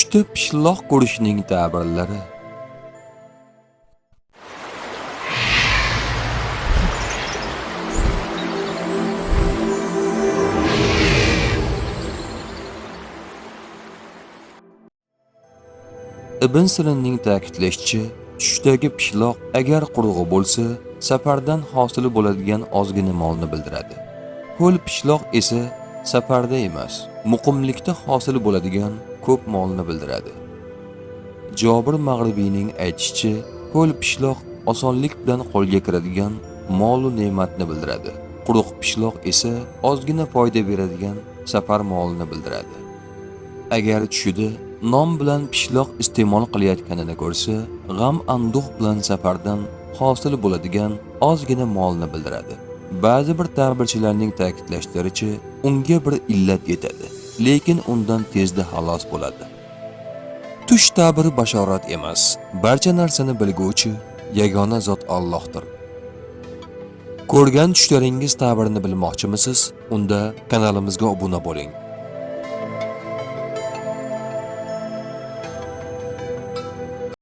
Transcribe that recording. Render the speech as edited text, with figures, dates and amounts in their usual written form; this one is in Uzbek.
Tushda pishloq ko'rishning ta'birlari. Ibn Sinonning ta'kidlashicha, tushdagi pishloq agar qurug'i bo'lsa, safardan hosili bo'ladigan ozgina molni bildiradi. Ho'l pishloq esa safarda emas, muqimlikda hosil bo'ladigan ko'p molni bildiradi. Jobir Mag'ribiyning aytishicha, ho'l pishloq osonlik bilan qo'lga kiradigan mol-u ne'matni bildiradi. Quruq pishloq esa ozgina foyda beradigan safar molini bildiradi. Agar tushida non bilan pishloq iste'mol qilayotganini ko'rsa, g'am anduh bilan safardan hosil bo'ladigan ozgina molni bildiradi. Ba'zi bir ta'birchilarning ta'kidlashlaricha, unga bir illat yetadi, lekin undan tezda xalos bo'ladi. Tush ta'biri bashorat emas, barcha narsani bilguvchi yagona zot Allohdir. Ko'rgan tushlaringiz ta'birini bilmoqchimisiz? Unda kanalimizga obuna bo'ling.